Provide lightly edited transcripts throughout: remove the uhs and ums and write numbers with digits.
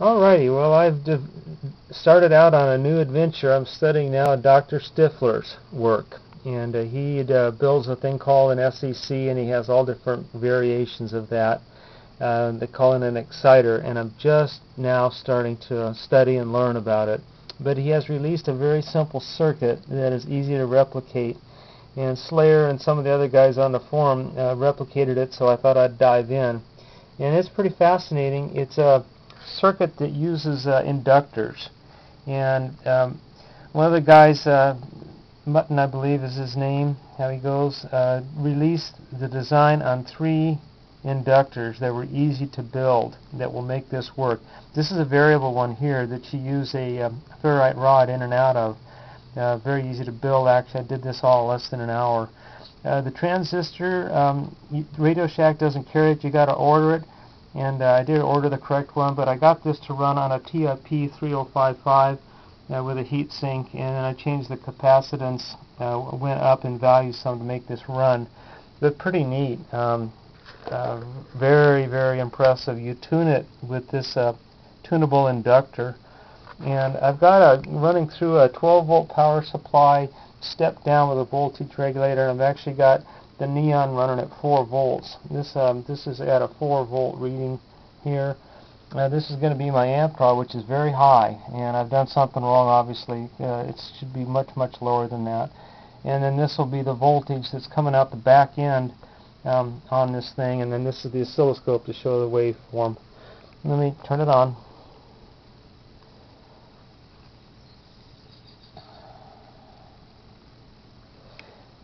Alrighty, well, I've started out on a new adventure. I'm studying now Dr. Stiffler's work, and he builds a thing called an SEC, and he has all different variations of that. They call it an exciter, and I'm just now starting to study and learn about it. But he has released a very simple circuit that is easy to replicate, and Slayer and some of the other guys on the forum replicated it, so I thought I'd dive in. And it's pretty fascinating. It's a circuit that uses inductors, and one of the guys, Mutton I believe is his name, how he goes, released the design on 3 inductors that were easy to build that will make this work. This is a variable one here that you use a ferrite rod in and out of. Very easy to build. Actually, I did this all in less than an hour. The transistor, Radio Shack doesn't carry it. You got to order it, and I did order the correct one, but I got this to run on a TIP 3055 with a heat sink, and then I changed the capacitance, went up in value some to make this run. But pretty neat. Very, very impressive. You tune it with this tunable inductor, and I've got running through a 12-volt power supply, step down with a voltage regulator, and I've actually got the neon running at 4 volts. This is at a 4-volt reading here. This is going to be my amp draw, which is very high, and I've done something wrong, obviously. It should be much, much lower than that. And then this will be the voltage that's coming out the back end on this thing, and then this is the oscilloscope to show the waveform. Let me turn it on.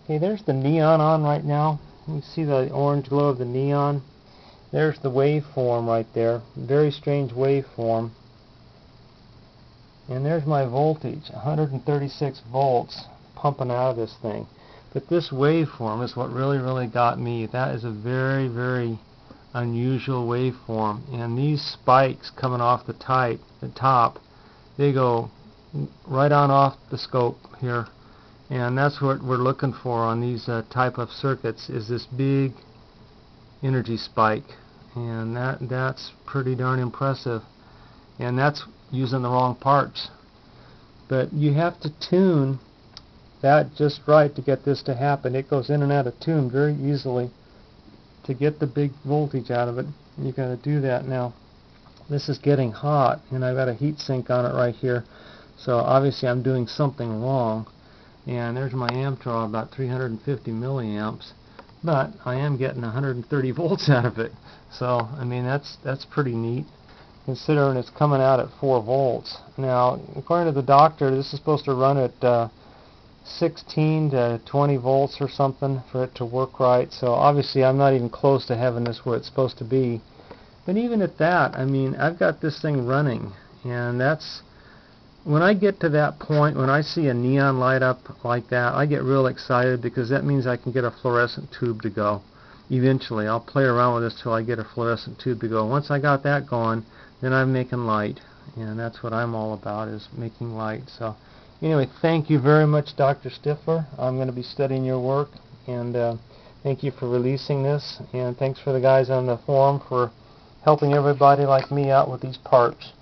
Okay, there's the neon on right now. You see the orange glow of the neon. There's the waveform right there. Very strange waveform. And there's my voltage, 136 volts pumping out of this thing. But this waveform is what really got me. That is a very, very unusual waveform. And these spikes coming off the top, they go right on off the scope here. And that's what we're looking for on these type of circuits, is this big energy spike. And that's pretty darn impressive. And that's using the wrong parts. But you have to tune that just right to get this to happen. It goes in and out of tune very easily to get the big voltage out of it. You got to do that now. This is getting hot, and I've got a heat sink on it right here. So obviously I'm doing something wrong. And there's my amp draw, about 350 milliamps, but I am getting 130 volts out of it. So I mean, that's pretty neat, considering it's coming out at 4 volts. Now, according to the doctor, this is supposed to run at 16 to 20 volts or something for it to work right. So obviously I'm not even close to having this where it's supposed to be. But even at that, I mean, I've got this thing running, and that's when I get to that point, when I see a neon light up like that, I get real excited, because that means I can get a fluorescent tube to go. Eventually, I'll play around with this till I get a fluorescent tube to go. Once I got that going, then I'm making light, and that's what I'm all about, is making light. So anyway, thank you very much, Dr. Stiffler. I'm going to be studying your work, and thank you for releasing this, and thanks for the guys on the forum for helping everybody like me out with these parts.